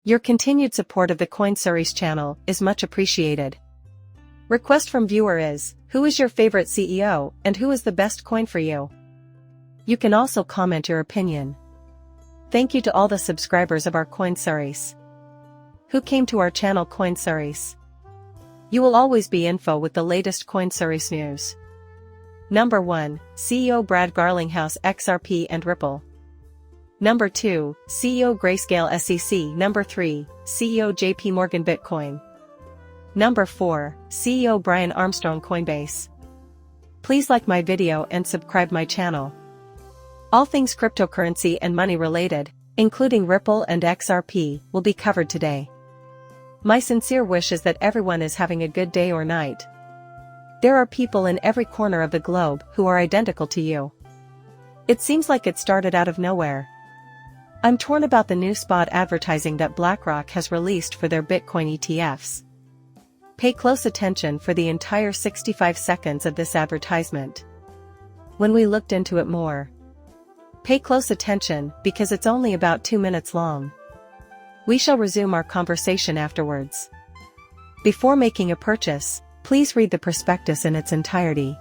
Your continued support of the CoinSeries channel is much appreciated. Request from viewer is, who is your favorite CEO and who is the best coin for you? You can also comment your opinion. Thank you to all the subscribers of our CoinSeries who came to our channel CoinSeries. You will always be info with the latest CoinSeries news. Number 1, CEO Brad Garlinghouse XRP and Ripple. Number 2, CEO Grayscale SEC. Number 3, CEO JP Morgan Bitcoin. Number 4, CEO Brian Armstrong Coinbase. Please like my video and subscribe my channel. All things cryptocurrency and money related, including Ripple and XRP, will be covered today. My sincere wish is that everyone is having a good day or night. There are people in every corner of the globe who are identical to you. It seems like it started out of nowhere. I'm torn about the new spot advertising that Blackrock has released for their Bitcoin ETFs. Pay close attention for the entire 65 seconds of this advertisement. When we looked into it more, pay close attention because it's only about 2 minutes long. We shall resume our conversation afterwards. Before making a purchase, please read the prospectus in its entirety.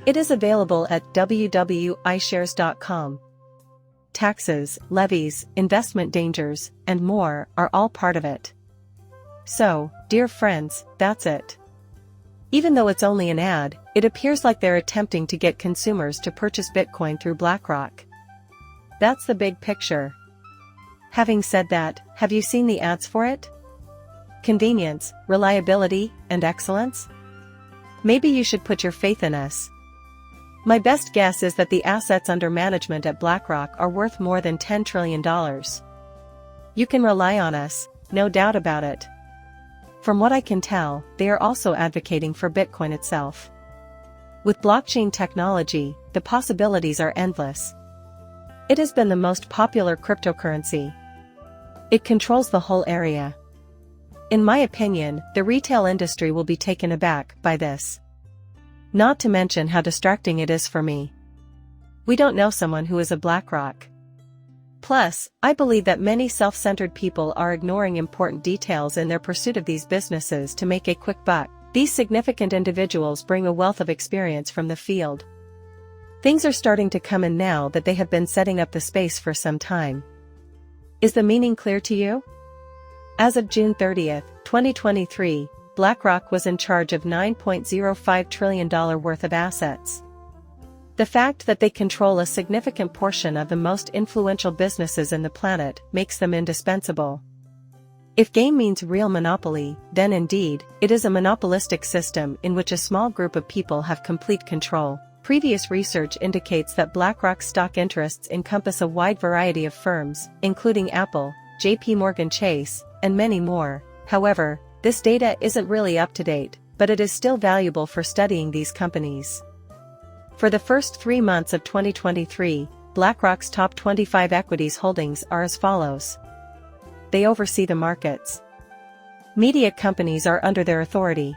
It is available at www.ishares.com. Taxes, levies, investment dangers, and more are all part of it. So, dear friends, that's it. Even though it's only an ad, it appears like they're attempting to get consumers to purchase Bitcoin through Blackrock. That's the big picture. Having said that, have you seen the ads for it? Convenience, reliability, and excellence? Maybe you should put your faith in us. My best guess is that the assets under management at Blackrock are worth more than $10 trillion. You can rely on us, no doubt about it. From what I can tell, they are also advocating for Bitcoin itself. With blockchain technology, the possibilities are endless. It has been the most popular cryptocurrency. It controls the whole area. In my opinion, the retail industry will be taken aback by this. Not to mention how distracting it is for me. We don't know someone who is a Blackrock. Plus, I believe that many self-centered people are ignoring important details in their pursuit of these businesses to make a quick buck. These significant individuals bring a wealth of experience from the field. Things are starting to come in now that they have been setting up the space for some time. Is the meaning clear to you? As of June 30, 2023, BlackRock was in charge of $9.05 trillion worth of assets. The fact that they control a significant portion of the most influential businesses in the planet makes them indispensable. If game means real monopoly, then indeed, it is a monopolistic system in which a small group of people have complete control. Previous research indicates that BlackRock's stock interests encompass a wide variety of firms, including Apple, JP Morgan Chase, and many more. However, this data isn't really up to date, but it is still valuable for studying these companies. For the first 3 months of 2023, BlackRock's top 25 equities holdings are as follows. They oversee the markets. Media companies are under their authority.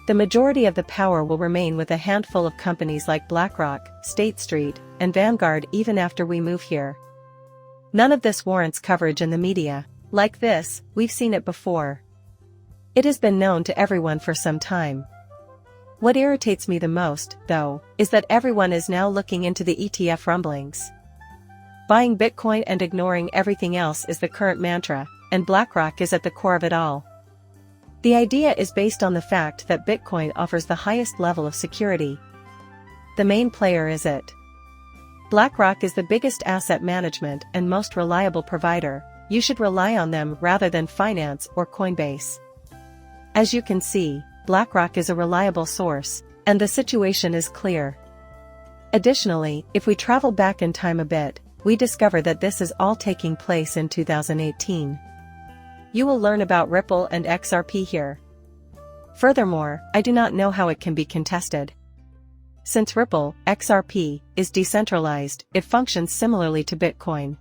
The majority of the power will remain with a handful of companies like BlackRock, State Street, and Vanguard even after we move here. None of this warrants coverage in the media. Like this, we've seen it before. It has been known to everyone for some time. What irritates me the most, though, is that everyone is now looking into the ETF rumblings. Buying Bitcoin and ignoring everything else is the current mantra, and BlackRock is at the core of it all. The idea is based on the fact that Bitcoin offers the highest level of security. The main player is it. BlackRock is the biggest asset management and most reliable provider. You should rely on them rather than Finance or Coinbase. As you can see, BlackRock is a reliable source, and the situation is clear. Additionally, if we travel back in time a bit, we discover that this is all taking place in 2018. You will learn about Ripple and XRP here. Furthermore, I do not know how it can be contested. Since Ripple, XRP, is decentralized, it functions similarly to Bitcoin.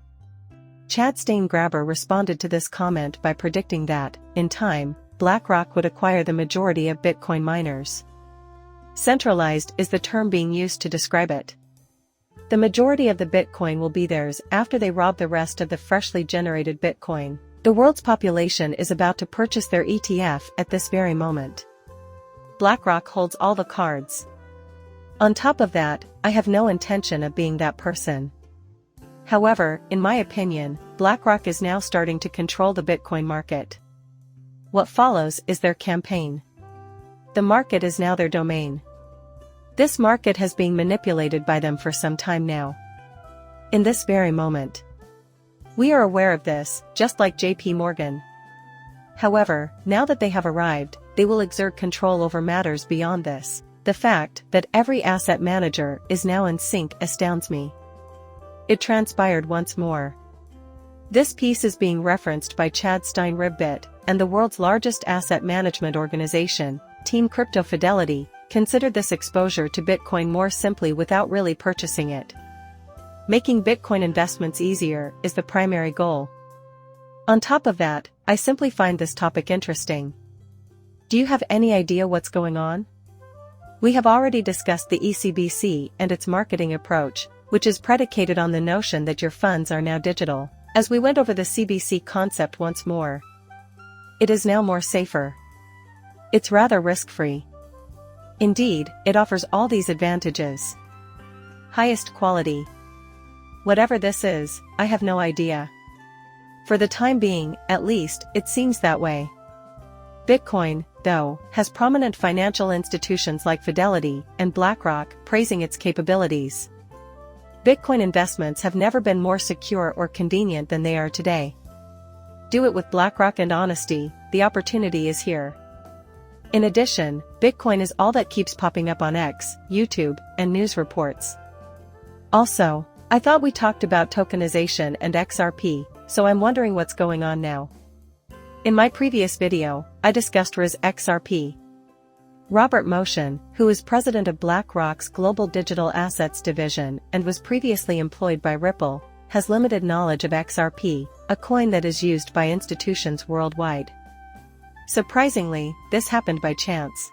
Chad Steingraber responded to this comment by predicting that, in time, BlackRock would acquire the majority of Bitcoin miners. Centralized is the term being used to describe it. The majority of the Bitcoin will be theirs after they rob the rest of the freshly generated Bitcoin. The world's population is about to purchase their ETF at this very moment. BlackRock holds all the cards. On top of that, I have no intention of being that person. However, in my opinion, BlackRock is now starting to control the Bitcoin market. What follows is their campaign. The market is now their domain. This market has been manipulated by them for some time now. In this very moment. We are aware of this, just like JP Morgan. However, now that they have arrived, they will exert control over matters beyond this. The fact that every asset manager is now in sync astounds me. It transpired once more. This piece is being referenced by Chad Stein-Ribbit, and the world's largest asset management organization, Team Crypto Fidelity, considered this exposure to Bitcoin more simply without really purchasing it. Making Bitcoin investments easier is the primary goal. On top of that, I simply find this topic interesting. Do you have any idea what's going on? We have already discussed the ECBC and its marketing approach, which is predicated on the notion that your funds are now digital. As we went over the CBC concept once more, it is now more safer. It's rather risk-free. Indeed, it offers all these advantages. Highest quality. Whatever this is, I have no idea. For the time being, at least, it seems that way. Bitcoin, though, has prominent financial institutions like Fidelity and BlackRock praising its capabilities. Bitcoin investments have never been more secure or convenient than they are today. Do it with BlackRock and honesty, the opportunity is here. In addition, Bitcoin is all that keeps popping up on X, YouTube, and news reports. Also, I thought we talked about tokenization and XRP, so I'm wondering what's going on now. In my previous video, I discussed RIS XRP. Robert Motion, who is president of BlackRock's Global Digital Assets division and was previously employed by Ripple, has limited knowledge of XRP, a coin that is used by institutions worldwide. Surprisingly, this happened by chance.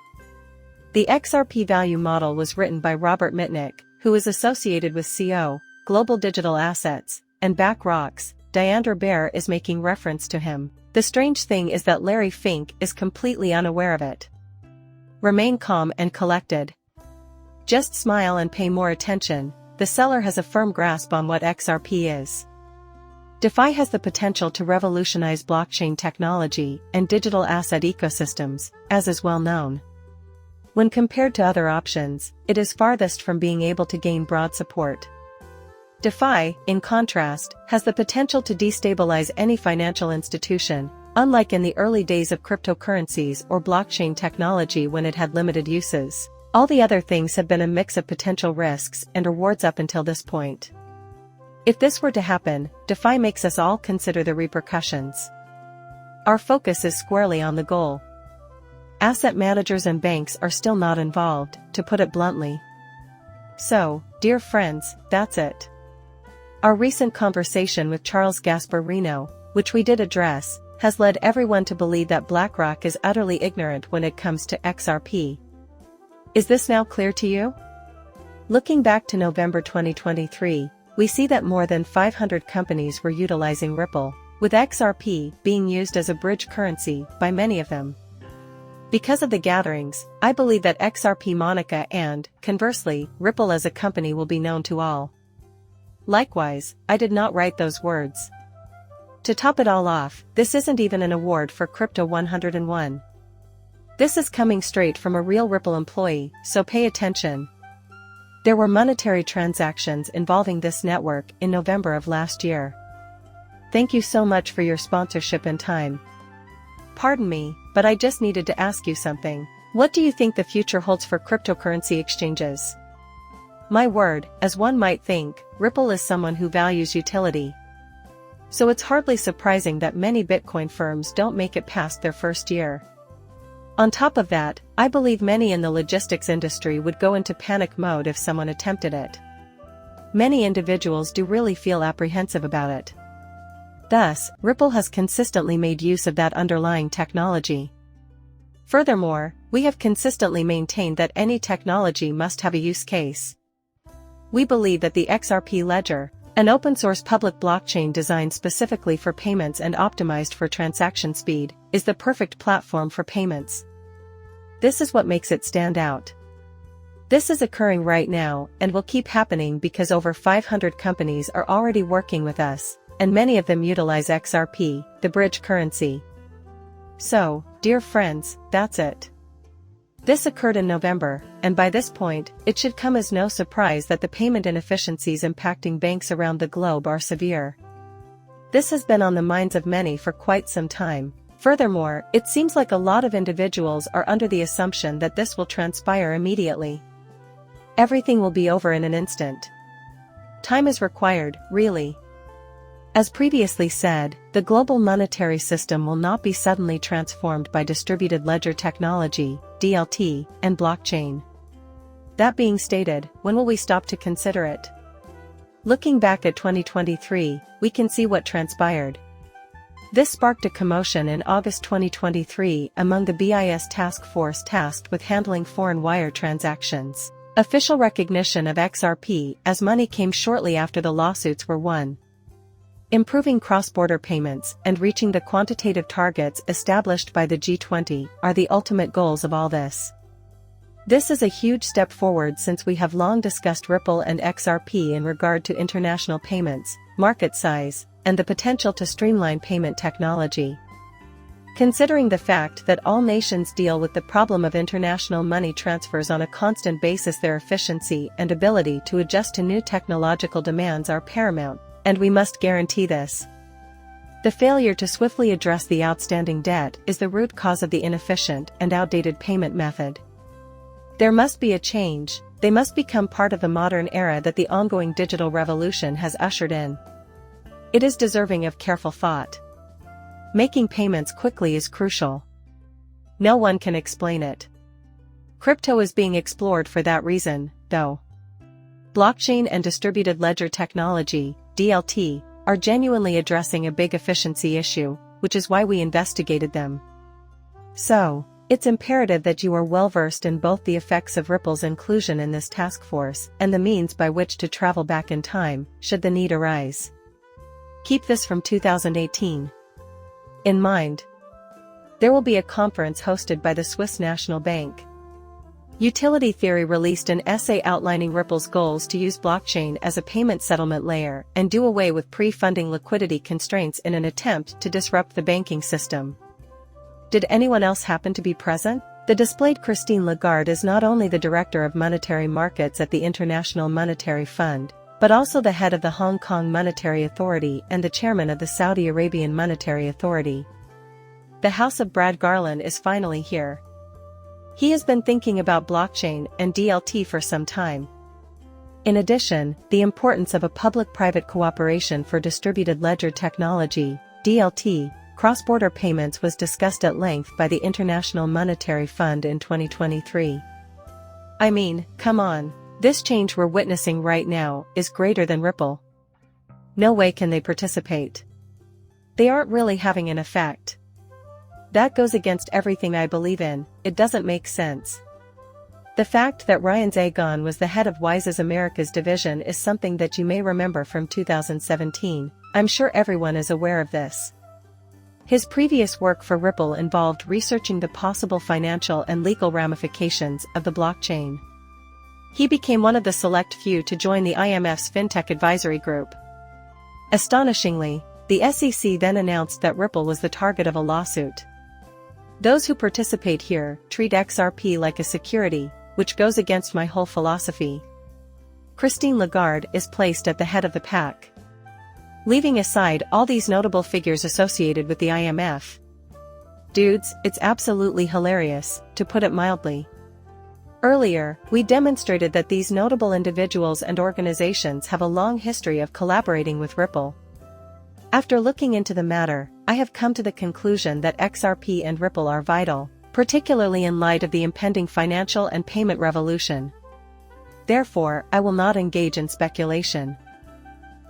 The XRP value model was written by Robert Mitnick, who is associated with CO, Global Digital Assets, and BlackRock's Diandra Bear is making reference to him. The strange thing is that Larry Fink is completely unaware of it. Remain calm and collected. Just smile and pay more attention. The seller has a firm grasp on what XRP is. DeFi has the potential to revolutionize blockchain technology and digital asset ecosystems, as is well known. When compared to other options, it is farthest from being able to gain broad support. DeFi, in contrast, has the potential to destabilize any financial institution, unlike in the early days of cryptocurrencies or blockchain technology when it had limited uses. All the other things have been a mix of potential risks and rewards up until this point. If this were to happen, DeFi makes us all consider the repercussions. Our focus is squarely on the goal. Asset managers and banks are still not involved, to put it bluntly. So, dear friends, that's it. Our recent conversation with Charles Gasparino, which we did address, has led everyone to believe that BlackRock is utterly ignorant when it comes to XRP. Is this now clear to you? Looking back to November 2023, we see that more than 500 companies were utilizing Ripple, with XRP being used as a bridge currency by many of them. Because of the gatherings, I believe that XRP Monica and, conversely, Ripple as a company will be known to all. Likewise, I did not write those words. To top it all off, this isn't even an award for Crypto 101. This is coming straight from a real Ripple employee, so pay attention. There were monetary transactions involving this network in November of last year. Thank you so much for your sponsorship and time. Pardon me, but I just needed to ask you something. What do you think the future holds for cryptocurrency exchanges? My word, as one might think, Ripple is someone who values utility. So it's hardly surprising that many Bitcoin firms don't make it past their first year. On top of that, I believe many in the logistics industry would go into panic mode if someone attempted it. Many individuals do really feel apprehensive about it. Thus, Ripple has consistently made use of that underlying technology. Furthermore, we have consistently maintained that any technology must have a use case. We believe that the XRP ledger, An open-source public blockchain designed specifically for payments and optimized for transaction speed is the perfect platform for payments. This is what makes it stand out. This is occurring right now and will keep happening because over 500 companies are already working with us, and many of them utilize XRP, the bridge currency. So, dear friends, that's it. This occurred in November, and by this point, it should come as no surprise that the payment inefficiencies impacting banks around the globe are severe. This has been on the minds of many for quite some time. Furthermore, it seems like a lot of individuals are under the assumption that this will transpire immediately. Everything will be over in an instant. Time is required, really. As previously said, the global monetary system will not be suddenly transformed by distributed ledger technology, DLT, and blockchain. That being stated, when will we stop to consider it? Looking back at 2023, we can see what transpired. This sparked a commotion in August 2023 among the BIS task force tasked with handling foreign wire transactions. Official recognition of XRP as money came shortly after the lawsuits were won. Improving cross-border payments and reaching the quantitative targets established by the G20 are the ultimate goals of all this. This is a huge step forward since we have long discussed Ripple and XRP in regard to international payments, market size, and the potential to streamline payment technology. Considering the fact that all nations deal with the problem of international money transfers on a constant basis, their efficiency and ability to adjust to new technological demands are paramount, and we must guarantee this. The failure to swiftly address the outstanding debt is the root cause of the inefficient and outdated payment method. There must be a change. They must become part of the modern era that the ongoing digital revolution has ushered in. It is deserving of careful thought. Making payments quickly is crucial. No one can explain it. Crypto is being explored for that reason, though. Blockchain and distributed ledger technology, DLT, are genuinely addressing a big efficiency issue, which is why we investigated them. So, it's imperative that you are well versed in both the effects of Ripple's inclusion in this task force and the means by which to travel back in time, should the need arise. Keep this from 2018 in mind. There will be a conference hosted by the Swiss National Bank. Utility Theory released an essay outlining Ripple's goals to use blockchain as a payment settlement layer and do away with pre-funding liquidity constraints in an attempt to disrupt the banking system. Did anyone else happen to be present? The displayed Christine Lagarde is not only the Director of Monetary Markets at the International Monetary Fund, but also the head of the Hong Kong Monetary Authority and the chairman of the Saudi Arabian Monetary Authority. The House of Brad Garland is finally here. He has been thinking about blockchain and DLT for some time. In addition, the importance of a public-private cooperation for distributed ledger technology, DLT, cross-border payments was discussed at length by the International Monetary Fund in 2023. I mean, come on, this change we're witnessing right now is greater than Ripple. No way can they participate. They aren't really having an effect. That goes against everything I believe in. It doesn't make sense. The fact that Ryan Zagon was the head of Wise's Americas division is something that you may remember from 2017. I'm sure everyone is aware of this. His previous work for Ripple involved researching the possible financial and legal ramifications of the blockchain. He became one of the select few to join the IMF's FinTech Advisory Group. Astonishingly, the SEC then announced that Ripple was the target of a lawsuit. Those who participate here treat XRP like a security, which goes against my whole philosophy. Christine Lagarde is placed at the head of the pack. Leaving aside all these notable figures associated with the IMF. Dudes, it's absolutely hilarious, to put it mildly. Earlier, we demonstrated that these notable individuals and organizations have a long history of collaborating with Ripple. After looking into the matter, I have come to the conclusion that XRP and Ripple are vital, particularly in light of the impending financial and payment revolution. Therefore, I will not engage in speculation.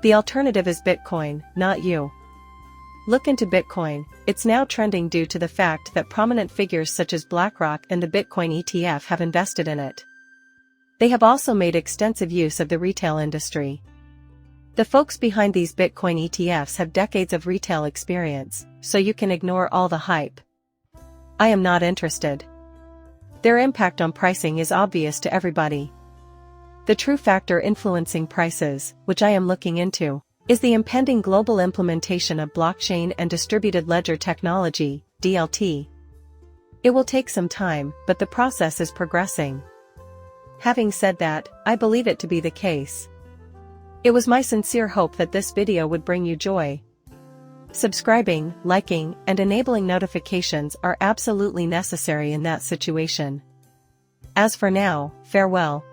The alternative is Bitcoin, not you. Look into Bitcoin. It's now trending due to the fact that prominent figures such as Blackrock and the Bitcoin ETF have invested in it. They have also made extensive use of the retail industry. The folks behind these Bitcoin ETFs have decades of retail experience, so you can ignore all the hype. I am not interested. Their impact on pricing is obvious to everybody. The true factor influencing prices, which I am looking into, is the impending global implementation of blockchain and distributed ledger technology, DLT. It will take some time, but the process is progressing. Having said that, I believe it to be the case. It was my sincere hope that this video would bring you joy. Subscribing, liking, and enabling notifications are absolutely necessary in that situation. As for now, farewell.